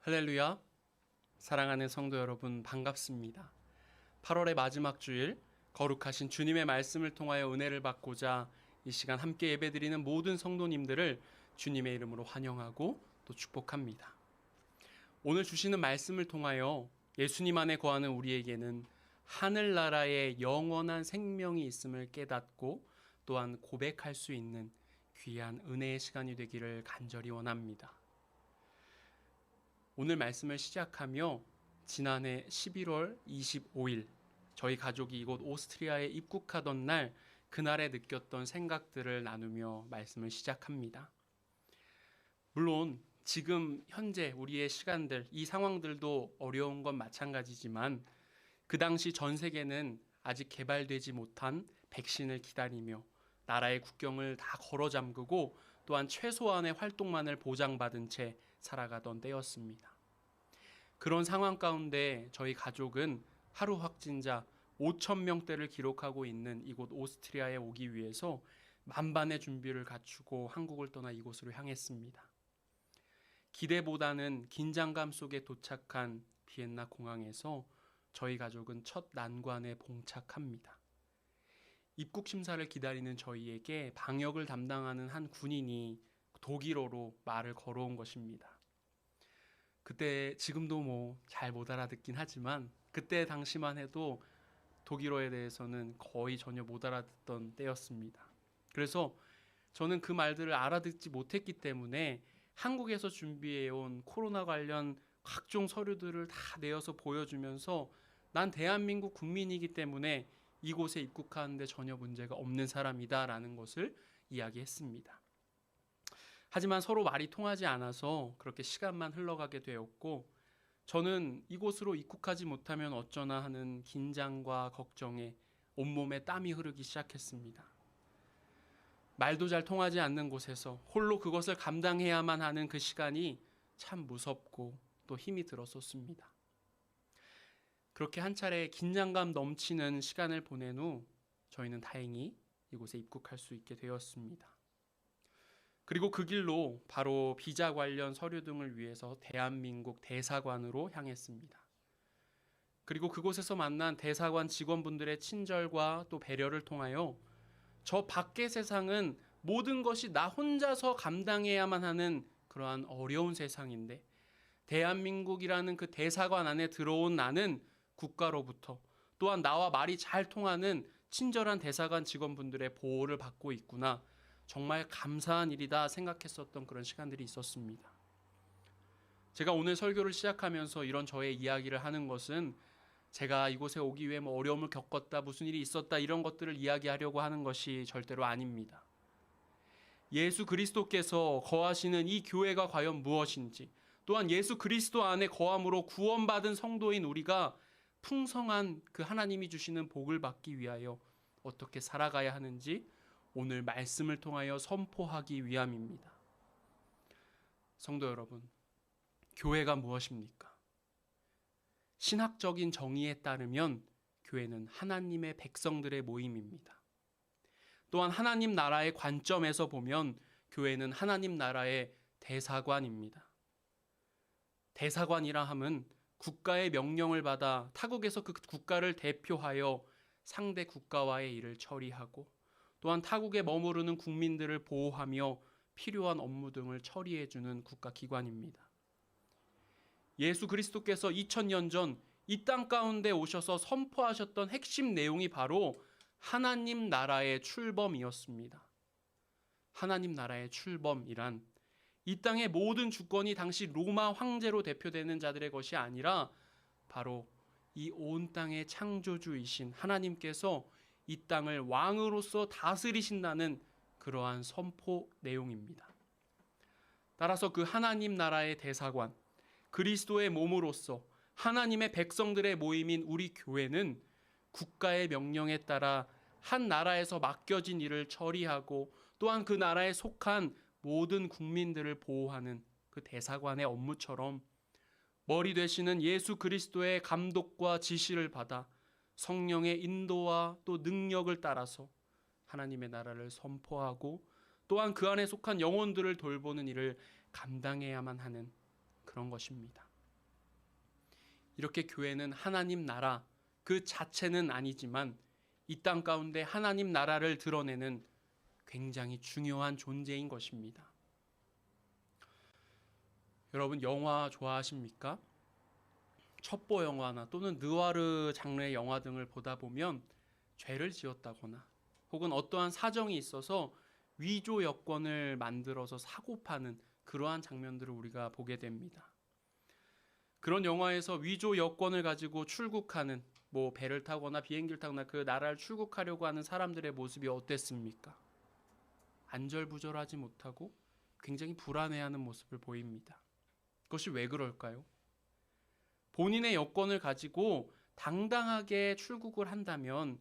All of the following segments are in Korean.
할렐루야. 사랑하는 성도 여러분, 반갑습니다. 8월의 마지막 주일, 거룩하신 주님의 말씀을 통하여 은혜를 받고자 이 시간 함께 예배드리는 모든 성도님들을 주님의 이름으로 환영하고 또 축복합니다. 오늘 주시는 말씀을 통하여 예수님 안에 거하는 우리에게는 하늘나라의 영원한 생명이 있음을 깨닫고 또한 고백할 수 있는 귀한 은혜의 시간이 되기를 간절히 원합니다. 오늘 말씀을 시작하며 지난해 11월 25일 저희 가족이 이곳 오스트리아에 입국하던 날, 그날에 느꼈던 생각들을 나누며 말씀을 시작합니다. 물론 지금 현재 우리의 시간들, 이 상황들도 어려운 건 마찬가지지만 그 당시 전 세계는 아직 개발되지 못한 백신을 기다리며 나라의 국경을 다 걸어 잠그고 또한 최소한의 활동만을 보장받은 채 살아가던 때였습니다. 그런 상황 가운데 저희 가족은 하루 확진자 5,000명대를 기록하고 있는 이곳 오스트리아에 오기 위해서 만반의 준비를 갖추고 한국을 떠나 이곳으로 향했습니다. 기대보다는 긴장감 속에 도착한 비엔나 공항에서 저희 가족은 첫 난관에 봉착합니다. 입국 심사를 기다리는 저희에게 방역을 담당하는 한 군인이 독일어로 말을 걸어온 것입니다. 그때 지금도 잘 못 알아듣긴 하지만 그때 당시만 해도 독일어에 대해서는 거의 전혀 못 알아듣던 때였습니다. 그래서 저는 그 말들을 알아듣지 못했기 때문에 한국에서 준비해온 코로나 관련 각종 서류들을 다 내어서 보여주면서 난 대한민국 국민이기 때문에 이곳에 입국하는데 전혀 문제가 없는 사람이다 라는 것을 이야기했습니다. 하지만 서로 말이 통하지 않아서 그렇게 시간만 흘러가게 되었고, 저는 이곳으로 입국하지 못하면 어쩌나 하는 긴장과 걱정에 온몸에 땀이 흐르기 시작했습니다. 말도 잘 통하지 않는 곳에서 홀로 그것을 감당해야만 하는 그 시간이 참 무섭고 또 힘이 들었었습니다. 그렇게 한 차례 긴장감 넘치는 시간을 보낸 후 저희는 다행히 이곳에 입국할 수 있게 되었습니다. 그리고 그 길로 바로 비자 관련 서류 등을 위해서 대한민국 대사관으로 향했습니다. 그리고 그곳에서 만난 대사관 직원분들의 친절과 또 배려를 통하여 저 밖의 세상은 모든 것이 나 혼자서 감당해야만 하는 그러한 어려운 세상인데, 대한민국이라는 그 대사관 안에 들어온 나는 국가로부터 또한 나와 말이 잘 통하는 친절한 대사관 직원분들의 보호를 받고 있구나, 정말 감사한 일이다 생각했었던 그런 시간들이 있었습니다. 제가 오늘 설교를 시작하면서 이런 저의 이야기를 하는 것은 제가 이곳에 오기 위해 어려움을 겪었다, 무슨 일이 있었다, 이런 것들을 이야기하려고 하는 것이 절대로 아닙니다. 예수 그리스도께서 거하시는 이 교회가 과연 무엇인지, 또한 예수 그리스도 안에 거함으로 구원받은 성도인 우리가 풍성한 그 하나님이 주시는 복을 받기 위하여 어떻게 살아가야 하는지 오늘 말씀을 통하여 선포하기 위함입니다. 성도 여러분, 교회가 무엇입니까? 신학적인 정의에 따르면 교회는 하나님의 백성들의 모임입니다. 또한 하나님 나라의 관점에서 보면 교회는 하나님 나라의 대사관입니다. 대사관이라 함은 국가의 명령을 받아 타국에서 그 국가를 대표하여 상대 국가와의 일을 처리하고 또한 타국에 머무르는 국민들을 보호하며 필요한 업무 등을 처리해주는 국가기관입니다. 예수 그리스도께서 2000년 전 이 땅 가운데 오셔서 선포하셨던 핵심 내용이 바로 하나님 나라의 출범이었습니다. 하나님 나라의 출범이란 이 땅의 모든 주권이 당시 로마 황제로 대표되는 자들의 것이 아니라 바로 이 온 땅의 창조주이신 하나님께서 이 땅을 왕으로서 다스리신다는 그러한 선포 내용입니다. 따라서 그 하나님 나라의 대사관, 그리스도의 몸으로서 하나님의 백성들의 모임인 우리 교회는 국가의 명령에 따라 한 나라에서 맡겨진 일을 처리하고 또한 그 나라에 속한 모든 국민들을 보호하는 그 대사관의 업무처럼 머리 되시는 예수 그리스도의 감독과 지시를 받아 성령의 인도와 또 능력을 따라서 하나님의 나라를 선포하고 또한 그 안에 속한 영혼들을 돌보는 일을 감당해야만 하는 그런 것입니다. 이렇게 교회는 하나님 나라 그 자체는 아니지만 이 땅 가운데 하나님 나라를 드러내는 굉장히 중요한 존재인 것입니다. 여러분 영화 좋아하십니까? 첩보 영화나 또는 느와르 장르의 영화 등을 보다 보면 죄를 지었다거나 혹은 어떠한 사정이 있어서 위조 여권을 만들어서 사고 파는 그러한 장면들을 우리가 보게 됩니다. 그런 영화에서 위조 여권을 가지고 출국하는 배를 타거나 비행기를 타거나 그 나라를 출국하려고 하는 사람들의 모습이 어땠습니까? 안절부절하지 못하고 굉장히 불안해하는 모습을 보입니다. 그것이 왜 그럴까요? 본인의 여권을 가지고 당당하게 출국을 한다면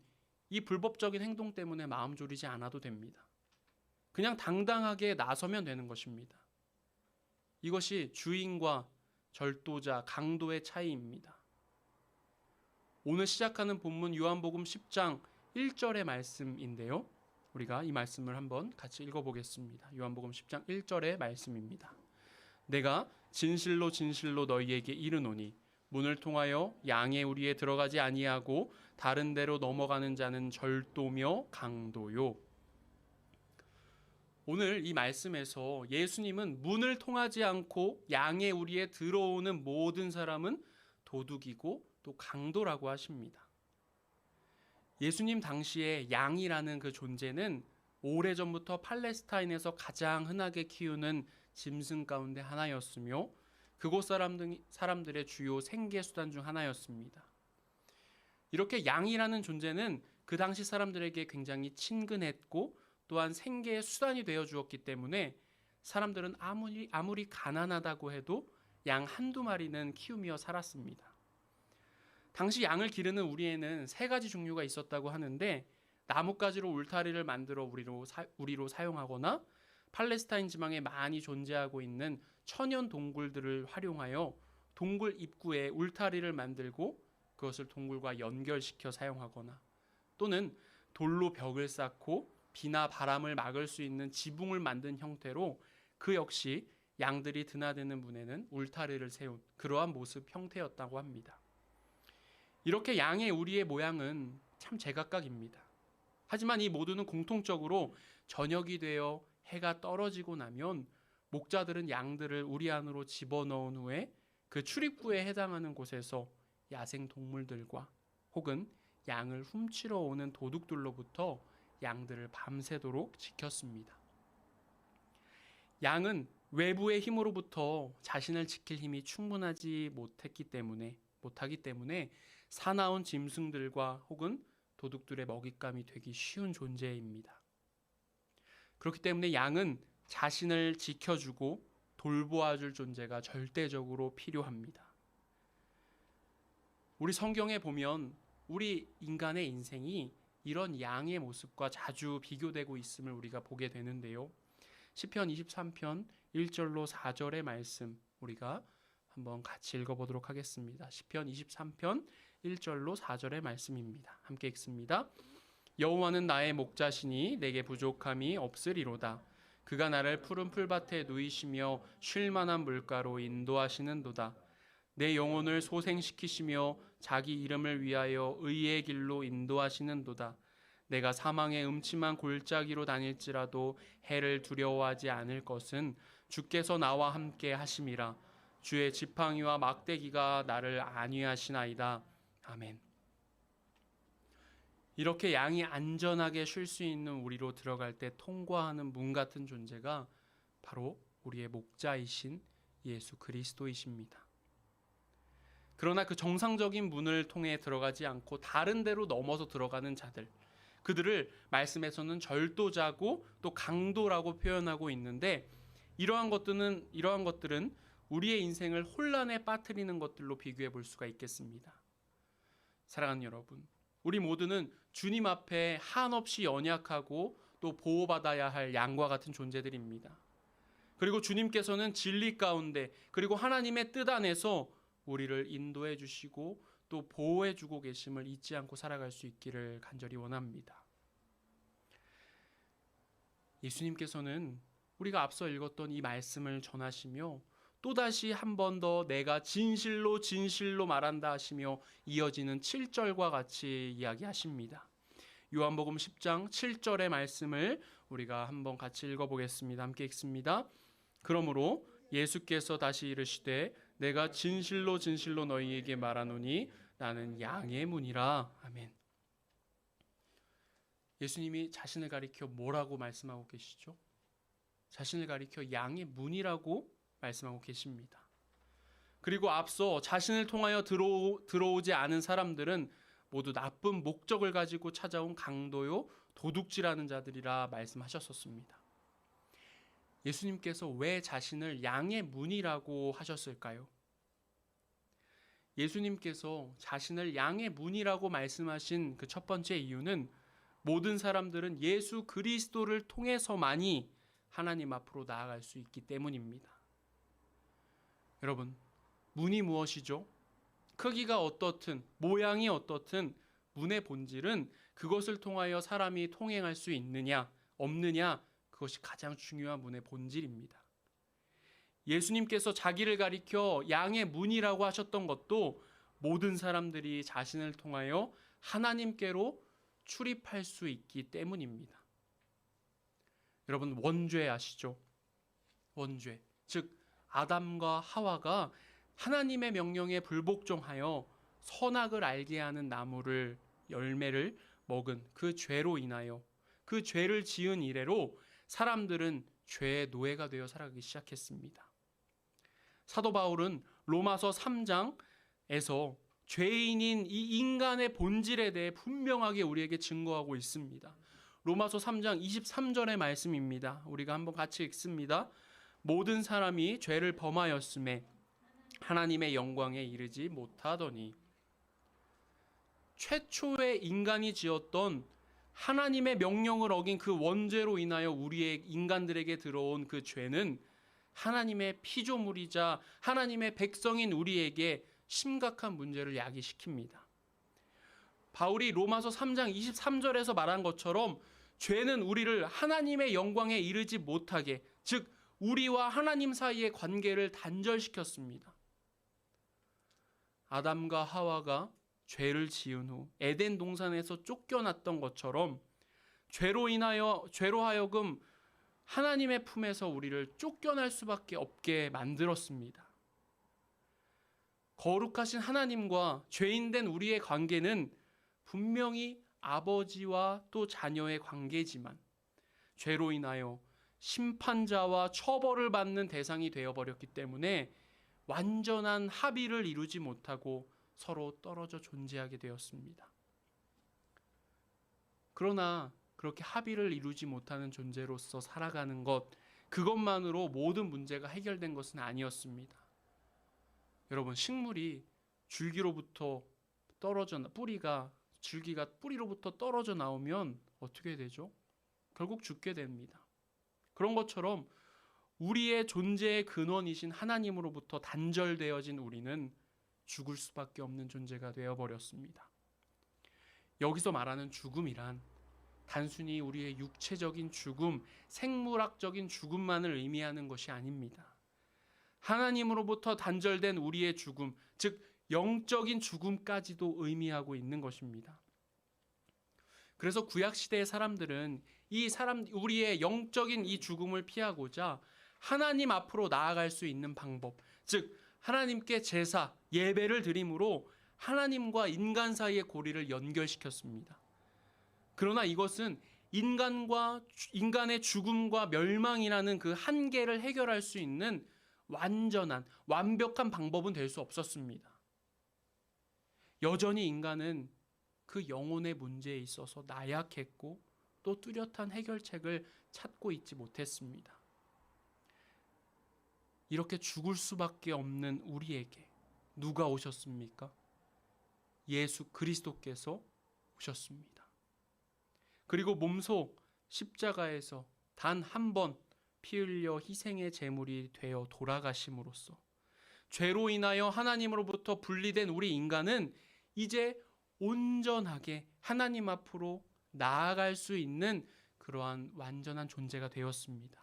이 불법적인 행동 때문에 마음 졸이지 않아도 됩니다. 그냥 당당하게 나서면 되는 것입니다. 이것이 주인과 절도자, 강도의 차이입니다. 오늘 시작하는 본문 요한복음 10장 1절의 말씀인데요. 우리가 이 말씀을 한번 같이 읽어보겠습니다. 요한복음 10장 1절의 말씀입니다. 내가 진실로 진실로 너희에게 이르노니 문을 통하여 양의 우리에 들어가지 아니하고 다른 데로 넘어가는 자는 절도며 강도요. 오늘 이 말씀에서 예수님은 문을 통하지 않고 양의 우리에 들어오는 모든 사람은 도둑이고 또 강도라고 하십니다. 예수님 당시에 양이라는 그 존재는 오래전부터 팔레스타인에서 가장 흔하게 키우는 짐승 가운데 하나였으며 그곳 사람들의 주요 생계 수단 중 하나였습니다. 이렇게 양이라는 존재는 그 당시 사람들에게 굉장히 친근했고 또한 생계의 수단이 되어 주었기 때문에 사람들은 아무리 가난하다고 해도 양 한두 마리는 키우며 살았습니다. 당시 양을 기르는 우리에는 3가지 종류가 있었다고 하는데 나뭇가지로 울타리를 만들어 우리로 사용하거나 팔레스타인 지방에 많이 존재하고 있는 천연 동굴들을 활용하여 동굴 입구에 울타리를 만들고 그것을 동굴과 연결시켜 사용하거나 또는 돌로 벽을 쌓고 비나 바람을 막을 수 있는 지붕을 만든 형태로 그 역시 양들이 드나드는 문에는 울타리를 세운 그러한 모습 형태였다고 합니다. 이렇게 양의 우리의 모양은 참 제각각입니다. 하지만 이 모두는 공통적으로 저녁이 되어 해가 떨어지고 나면 목자들은 양들을 우리 안으로 집어넣은 후에 그 출입구에 해당하는 곳에서 야생 동물들과 혹은 양을 훔치러 오는 도둑들로부터 양들을 밤새도록 지켰습니다. 양은 외부의 힘으로부터 자신을 지킬 힘이 충분하지 못하기 때문에 사나운 짐승들과 혹은 도둑들의 먹잇감이 되기 쉬운 존재입니다. 그렇기 때문에 양은 자신을 지켜주고 돌보아줄 존재가 절대적으로 필요합니다. 우리 성경에 보면 우리 인간의 인생이 이런 양의 모습과 자주 비교되고 있음을 우리가 보게 되는데요. 시편 23편 1절로 4절의 말씀 우리가 한번 같이 읽어보도록 하겠습니다. 시편 23편 1절로 4절의 말씀입니다. 함께 읽습니다. 여호와는 나의 목자시니 내게 부족함이 없으리로다. 그가 나를 푸른 풀밭에 누이시며 쉴 만한 물가로 인도하시는도다. 내 영혼을 소생시키시며 자기 이름을 위하여 의의 길로 인도하시는도다. 내가 사망의 음침한 골짜기로 다닐지라도 해를 두려워하지 않을 것은 주께서 나와 함께 하심이라. 주의 지팡이와 막대기가 나를 안위하시나이다. 아멘. 이렇게 양이 안전하게 쉴 수 있는 우리로 들어갈 때 통과하는 문 같은 존재가 바로 우리의 목자이신 예수 그리스도이십니다. 그러나 그 정상적인 문을 통해 들어가지 않고 다른 데로 넘어서 들어가는 자들, 그들을 말씀에서는 절도자고 또 강도라고 표현하고 있는데 이러한 것들은 우리의 인생을 혼란에 빠뜨리는 것들로 비교해 볼 수가 있겠습니다. 사랑하는 여러분, 우리 모두는 주님 앞에 한없이 연약하고 또 보호받아야 할 양과 같은 존재들입니다. 그리고 주님께서는 진리 가운데 그리고 하나님의 뜻 안에서 우리를 인도해 주시고 또 보호해 주고 계심을 잊지 않고 살아갈 수 있기를 간절히 원합니다. 예수님께서는 우리가 앞서 읽었던 이 말씀을 전하시며 또다시 한 번 더 내가 진실로 진실로 말한다 하시며 이어지는 7절과 같이 이야기하십니다. 요한복음 10장 7절의 말씀을 우리가 한번 같이 읽어보겠습니다. 함께 읽습니다. 그러므로 예수께서 다시 이르시되 내가 진실로 진실로 너희에게 말하노니 나는 양의 문이라. 아멘. 예수님이 자신을 가리켜 뭐라고 말씀하고 계시죠? 자신을 가리켜 양의 문이라고 말씀하고 계십니다. 그리고 앞서 자신을 통하여 들어오지 않은 사람들은 모두 나쁜 목적을 가지고 찾아온 강도요 도둑질하는 자들이라 말씀하셨었습니다. 예수님께서 왜 자신을 양의 문이라고 하셨을까요? 예수님께서 자신을 양의 문이라고 말씀하신 그 첫 번째 이유는 모든 사람들은 예수 그리스도를 통해서만이 하나님 앞으로 나아갈 수 있기 때문입니다. 여러분, 문이 무엇이죠? 크기가 어떻든 모양이 어떻든 문의 본질은 그것을 통하여 사람이 통행할 수 있느냐 없느냐, 그것이 가장 중요한 문의 본질입니다. 예수님께서 자기를 가리켜 양의 문이라고 하셨던 것도 모든 사람들이 자신을 통하여 하나님께로 출입할 수 있기 때문입니다. 여러분, 원죄 아시죠? 원죄, 즉 아담과 하와가 하나님의 명령에 불복종하여 선악을 알게 하는 나무를 열매를 먹은 그 죄로 인하여 그 죄를 지은 이래로 사람들은 죄의 노예가 되어 살아가기 시작했습니다. 사도 바울은 로마서 3장에서 죄인인 이 인간의 본질에 대해 분명하게 우리에게 증거하고 있습니다. 로마서 3장 23절의 말씀입니다. 우리가 한번 같이 읽습니다. 모든 사람이 죄를 범하였음에 하나님의 영광에 이르지 못하더니. 최초의 인간이 지었던 하나님의 명령을 어긴 그 원죄로 인하여 우리의 인간들에게 들어온 그 죄는 하나님의 피조물이자 하나님의 백성인 우리에게 심각한 문제를 야기시킵니다. 바울이 로마서 3장 23절에서 말한 것처럼 죄는 우리를 하나님의 영광에 이르지 못하게, 즉 우리와 하나님 사이의 관계를 단절시켰습니다. 아담과 하와가 죄를 지은 후 에덴 동산에서 쫓겨났던 것처럼 죄로 하여금 하나님의 품에서 우리를 쫓겨날 수밖에 없게 만들었습니다. 거룩하신 하나님과 죄인된 우리의 관계는 분명히 아버지와 또 자녀의 관계지만 죄로 인하여 심판자와 처벌을 받는 대상이 되어버렸기 때문에 완전한 합의를 이루지 못하고 서로 떨어져 존재하게 되었습니다. 그러나 그렇게 합의를 이루지 못하는 존재로서 살아가는 것, 그것만으로 모든 문제가 해결된 것은 아니었습니다. 여러분, 식물이 줄기로부터 줄기가 뿌리로부터 떨어져 나오면 어떻게 되죠? 결국 죽게 됩니다. 그런 것처럼 우리의 존재의 근원이신 하나님으로부터 단절되어진 우리는 죽을 수밖에 없는 존재가 되어버렸습니다. 여기서 말하는 죽음이란 단순히 우리의 육체적인 죽음, 생물학적인 죽음만을 의미하는 것이 아닙니다. 하나님으로부터 단절된 우리의 죽음, 즉 영적인 죽음까지도 의미하고 있는 것입니다. 그래서 구약시대의 사람들은 우리의 영적인 이 죽음을 피하고자 하나님 앞으로 나아갈 수 있는 방법, 즉 하나님께 제사, 예배를 드림으로 하나님과 인간 사이의 고리를 연결시켰습니다. 그러나 이것은 인간의 죽음과 멸망이라는 그 한계를 해결할 수 있는 완벽한 방법은 될 수 없었습니다. 여전히 인간은 그 영혼의 문제에 있어서 나약했고 또 뚜렷한 해결책을 찾고 있지 못했습니다. 이렇게 죽을 수밖에 없는 우리에게 누가 오셨습니까? 예수 그리스도께서 오셨습니다. 그리고 몸소 십자가에서 단 한 번 피 흘려 희생의 제물이 되어 돌아가심으로써 죄로 인하여 하나님으로부터 분리된 우리 인간은 이제 온전하게 하나님 앞으로 나아갈 수 있는 그 그러한 완전한 존재가 되었습니다.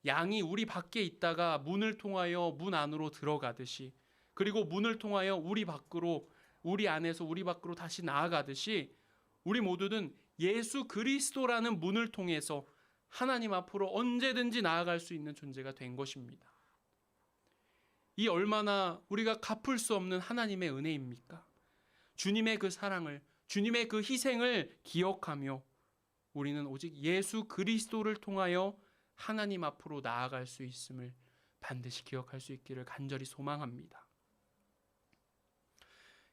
양이 우리 밖에 있다가 문을 통하여 문 안으로 들어가듯이, 그리고 문을 통하여 우리 안에서 우리 밖으로 다시 나아가듯이, 우리 모두는 예수 그리스도라는 문을 통해서 하나님 앞으로 언제든지 나아갈 수 있는 존재가 된 것입니다. 이 얼마나 우리가 갚을 수 없는 하나님의 은혜입니까? 주님의 그 사랑을, 주님의 그 희생을 기억하며 우리는 오직 예수 그리스도를 통하여 하나님 앞으로 나아갈 수 있음을 반드시 기억할 수 있기를 간절히 소망합니다.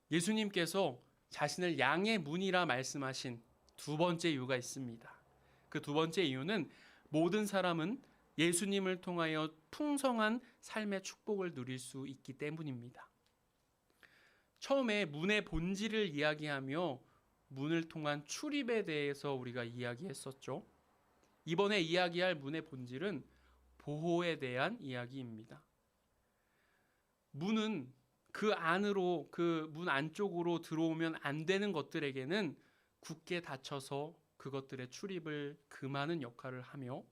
예수님께서 자신을 양의 문이라 말씀하신 두 번째 이유가 있습니다. 그 두 번째 이유는 모든 사람은 예수님을 통하여 풍성한 삶의 축복을 누릴 수 있기 때문입니다. 처음에 문의 본질을 이야기하며 문을 통한 출입에 대해서 우리가 이야기했었죠. 이번에 이야기할 문의 본질은 보호에 대한 이야기입니다. 문은 그 안으로, 그 문 안쪽으로 들어오면 안 되는 것들에게는 굳게 닫혀서 그것들의 출입을 금하는 역할을 하며,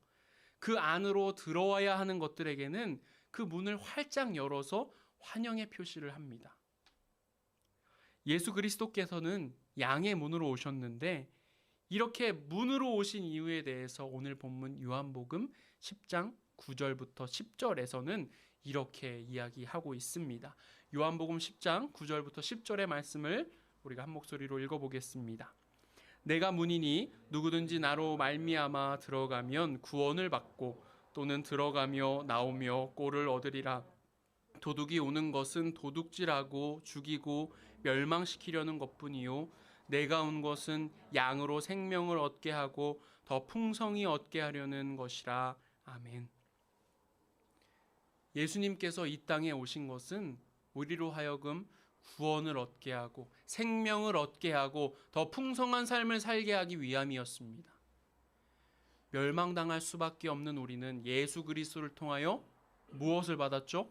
그 안으로 들어와야 하는 것들에게는 그 문을 활짝 열어서 환영의 표시를 합니다. 예수 그리스도께서는 양의 문으로 오셨는데, 이렇게 문으로 오신 이유에 대해서 오늘 본문 요한복음 10장 9절부터 10절에서는 이렇게 이야기하고 있습니다. 요한복음 10장 9절부터 10절의 말씀을 우리가 한 목소리로 읽어보겠습니다. 내가 문이니 누구든지 나로 말미암아 들어가면 구원을 받고 또는 들어가며 나오며 꼴을 얻으리라. 도둑이 오는 것은 도둑질하고 죽이고 멸망시키려는 것뿐이요 내가 온 것은 양으로 생명을 얻게 하고 더 풍성히 얻게 하려는 것이라. 아멘. 예수님께서 이 땅에 오신 것은 우리로 하여금 구원을 얻게 하고 생명을 얻게 하고 더 풍성한 삶을 살게 하기 위함이었습니다. 멸망당할 수밖에 없는 우리는 예수 그리스도를 통하여 무엇을 받았죠?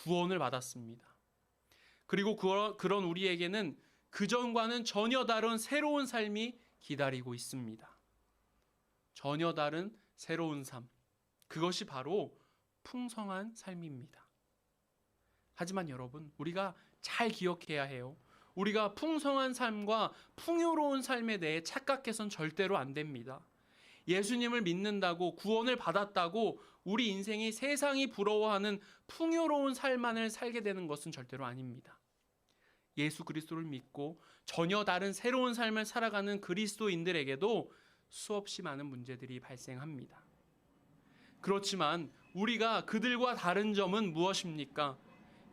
구원을 받았습니다. 그리고 그런 우리에게는 그전과는 전혀 다른 새로운 삶이 기다리고 있습니다. 전혀 다른 새로운 삶, 그것이 바로 풍성한 삶입니다. 하지만 여러분, 우리가 잘 기억해야 해요. 우리가 풍성한 삶과 풍요로운 삶에 대해 착각해선 절대로 안 됩니다. 예수님을 믿는다고, 구원을 받았다고 우리 인생이 세상이 부러워하는 풍요로운 삶만을 살게 되는 것은 절대로 아닙니다. 예수 그리스도를 믿고 전혀 다른 새로운 삶을 살아가는 그리스도인들에게도 수없이 많은 문제들이 발생합니다. 그렇지만 우리가 그들과 다른 점은 무엇입니까?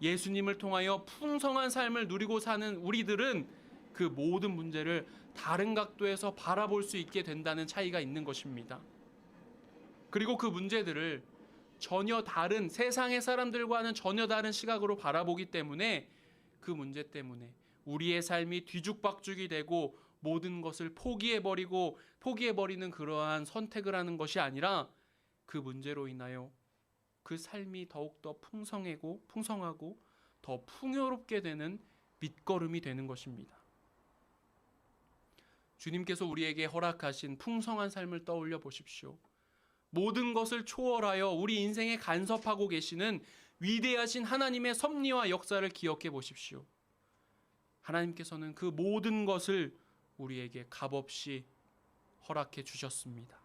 예수님을 통하여 풍성한 삶을 누리고 사는 우리들은 그 모든 문제를 다른 각도에서 바라볼 수 있게 된다는 차이가 있는 것입니다. 그리고 그 문제들을 전혀 다른, 세상의 사람들과는 전혀 다른 시각으로 바라보기 때문에 그 문제 때문에 우리의 삶이 뒤죽박죽이 되고 모든 것을 포기해버리는 그러한 선택을 하는 것이 아니라 그 문제로 인하여 그 삶이 더욱더 풍성하고 더 풍요롭게 되는 밑거름이 되는 것입니다. 주님께서 우리에게 허락하신 풍성한 삶을 떠올려 보십시오. 모든 것을 초월하여 우리 인생에 간섭하고 계시는 위대하신 하나님의 섭리와 역사를 기억해 보십시오. 하나님께서는 그 모든 것을 우리에게 값없이 허락해 주셨습니다.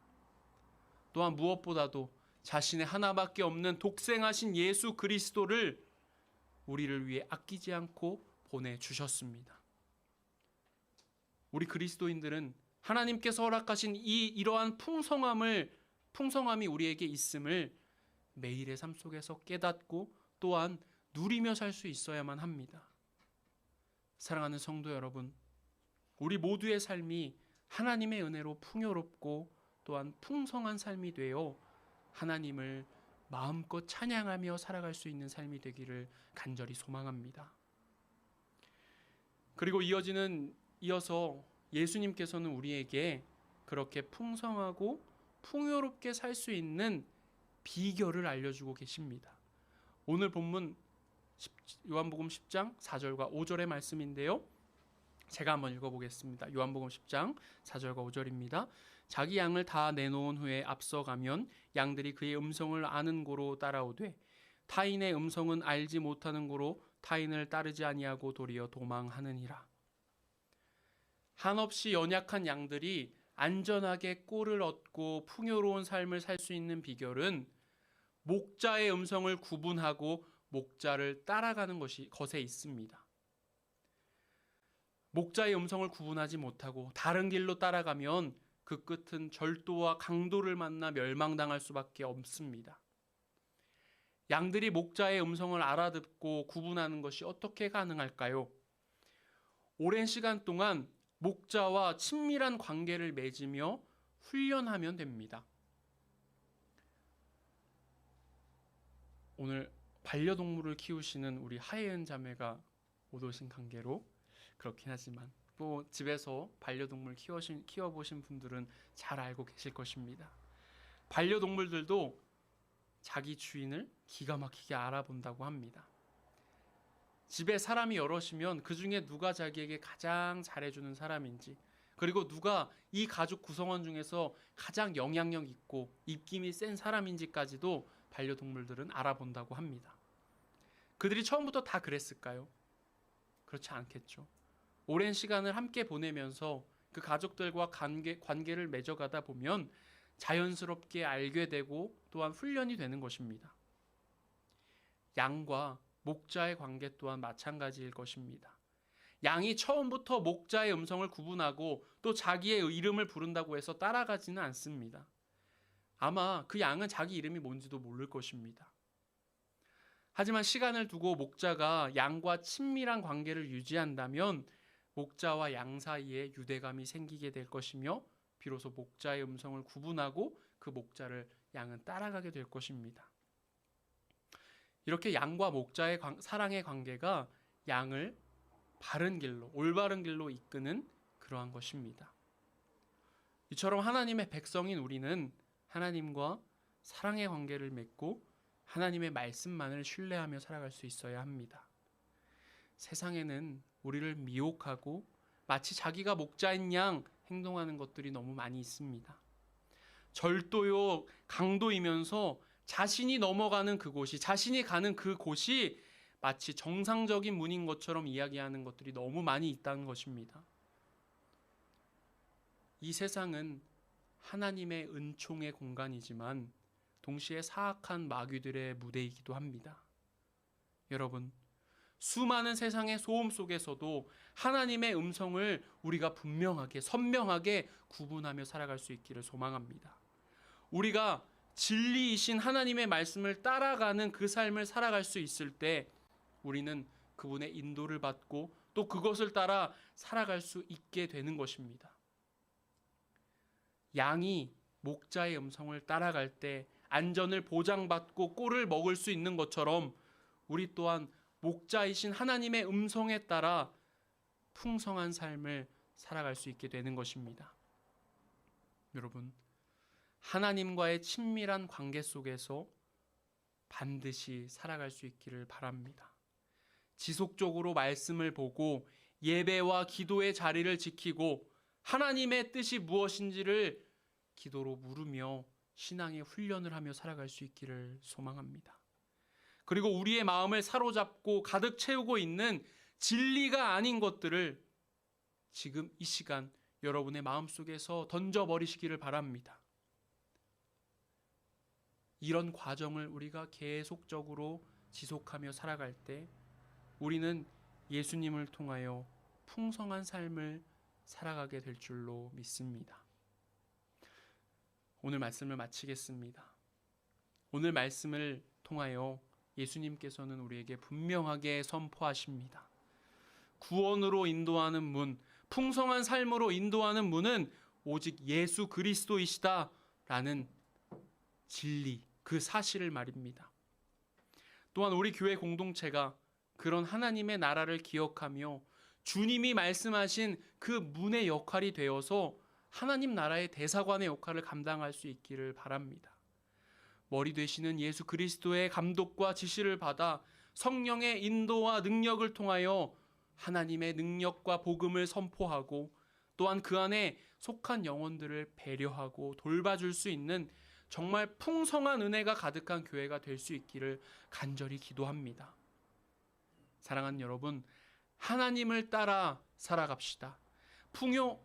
또한 무엇보다도 자신의 하나밖에 없는 독생하신 예수 그리스도를 우리를 위해 아끼지 않고 보내주셨습니다. 우리 그리스도인들은 하나님께서 허락하신 이러한 풍성함이 우리에게 있음을 매일의 삶 속에서 깨닫고 또한 누리며 살 수 있어야만 합니다. 사랑하는 성도 여러분, 우리 모두의 삶이 하나님의 은혜로 풍요롭고 또한 풍성한 삶이 되어 하나님을 마음껏 찬양하며 살아갈 수 있는 삶이 되기를 간절히 소망합니다. 그리고 이어서 예수님께서는 우리에게 그렇게 풍성하고 풍요롭게 살 수 있는 비결을 알려주고 계십니다. 오늘 본문 요한복음 10장 4절과 5절의 말씀인데요. 제가 한번 읽어보겠습니다. 요한복음 10장 4절과 5절입니다. 자기 양을 다 내놓은 후에 앞서가면 양들이 그의 음성을 아는 고로 따라오되 타인의 음성은 알지 못하는 고로 타인을 따르지 아니하고 도리어 도망하느니라. 한없이 연약한 양들이 안전하게 꼴을 얻고 풍요로운 삶을 살 수 있는 비결은 목자의 음성을 구분하고 목자를 따라가는 것에 있습니다. 목자의 음성을 구분하지 못하고 다른 길로 따라가면 그 끝은 절도와 강도를 만나 멸망당할 수밖에 없습니다. 양들이 목자의 음성을 알아듣고 구분하는 것이 어떻게 가능할까요? 오랜 시간 동안 목자와 친밀한 관계를 맺으며 훈련하면 됩니다. 오늘 반려동물을 키우시는 우리 하예은 자매가 못 오신 관계로 그렇긴 하지만 또 집에서 반려동물 키워보신 분들은 잘 알고 계실 것입니다. 반려동물들도 자기 주인을 기가 막히게 알아본다고 합니다. 집에 사람이 여럿이면 그 중에 누가 자기에게 가장 잘해주는 사람인지, 그리고 누가 이 가족 구성원 중에서 가장 영향력 있고 입김이 센 사람인지까지도 반려동물들은 알아본다고 합니다. 그들이 처음부터 다 그랬을까요? 그렇지 않겠죠. 오랜 시간을 함께 보내면서 그 가족들과 관계를 맺어가다 보면 자연스럽게 알게 되고 또한 훈련이 되는 것입니다. 양과 목자의 관계 또한 마찬가지일 것입니다. 양이 처음부터 목자의 음성을 구분하고 또 자기의 이름을 부른다고 해서 따라가지는 않습니다. 아마 그 양은 자기 이름이 뭔지도 모를 것입니다. 하지만 시간을 두고 목자가 양과 친밀한 관계를 유지한다면 목자와 양 사이에 유대감이 생기게 될 것이며 비로소 목자의 음성을 구분하고 그 목자를 양은 따라가게 될 것입니다. 이렇게 양과 목자의 사랑의 관계가 양을 바른 길로, 올바른 길로 이끄는 그러한 것입니다. 이처럼 하나님의 백성인 우리는 하나님과 사랑의 관계를 맺고 하나님의 말씀만을 신뢰하며 살아갈 수 있어야 합니다. 세상에는 우리를 미혹하고 마치 자기가 목자인 양 행동하는 것들이 너무 많이 있습니다. 절도요, 강도이면서 자신이 넘어가는 그곳이, 자신이 가는 그곳이 마치 정상적인 문인 것처럼 이야기하는 것들이 너무 많이 있다는 것입니다. 이 세상은 하나님의 은총의 공간이지만 동시에 사악한 마귀들의 무대이기도 합니다. 여러분, 수많은 세상의 소음 속에서도 하나님의 음성을 우리가 분명하게, 선명하게 구분하며 살아갈 수 있기를 소망합니다. 우리가 진리이신 하나님의 말씀을 따라가는 그 삶을 살아갈 수 있을 때 우리는 그분의 인도를 받고 또 그것을 따라 살아갈 수 있게 되는 것입니다. 양이 목자의 음성을 따라갈 때 안전을 보장받고 꼴을 먹을 수 있는 것처럼 우리 또한 목자이신 하나님의 음성에 따라 풍성한 삶을 살아갈 수 있게 되는 것입니다. 여러분, 하나님과의 친밀한 관계 속에서 반드시 살아갈 수 있기를 바랍니다. 지속적으로 말씀을 보고 예배와 기도의 자리를 지키고 하나님의 뜻이 무엇인지를 기도로 물으며 신앙의 훈련을 하며 살아갈 수 있기를 소망합니다. 그리고 우리의 마음을 사로잡고 가득 채우고 있는 진리가 아닌 것들을 지금 이 시간 여러분의 마음속에서 던져버리시기를 바랍니다. 이런 과정을 우리가 계속적으로 지속하며 살아갈 때 우리는 예수님을 통하여 풍성한 삶을 살아가게 될 줄로 믿습니다. 오늘 말씀을 마치겠습니다. 오늘 말씀을 통하여 예수님께서는 우리에게 분명하게 선포하십니다. 구원으로 인도하는 문, 풍성한 삶으로 인도하는 문은 오직 예수 그리스도이시다라는 진리, 그 사실을 말입니다. 또한 우리 교회 공동체가 그런 하나님의 나라를 기억하며 주님이 말씀하신 그 문의 역할이 되어서 하나님 나라의 대사관의 역할을 감당할 수 있기를 바랍니다. 머리 되시는 예수 그리스도의 감독과 지시를 받아 성령의 인도와 능력을 통하여 하나님의 능력과 복음을 선포하고 또한 그 안에 속한 영혼들을 배려하고 돌봐줄 수 있는 정말 풍성한 은혜가 가득한 교회가 될 수 있기를 간절히 기도합니다. 사랑하는 여러분, 하나님을 따라 살아갑시다.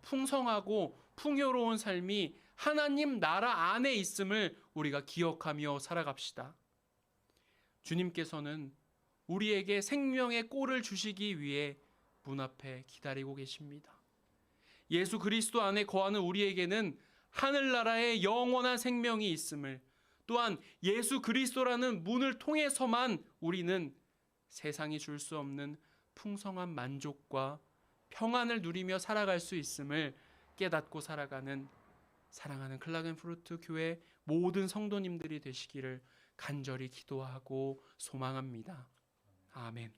풍성하고 풍요로운 삶이 하나님 나라 안에 있음을 우리가 기억하며 살아갑시다. 주님께서는 우리에게 생명의 꼴을 주시기 위해 문 앞에 기다리고 계십니다. 예수 그리스도 안에 거하는 우리에게는 하늘나라의 영원한 생명이 있음을, 또한 예수 그리스도라는 문을 통해서만 우리는 세상이 줄 수 없는 풍성한 만족과 평안을 누리며 살아갈 수 있음을 깨닫고 살아가는 사랑하는 클라겐푸르트 교회 모든 성도님들이 되시기를 간절히 기도하고 소망합니다. 아멘.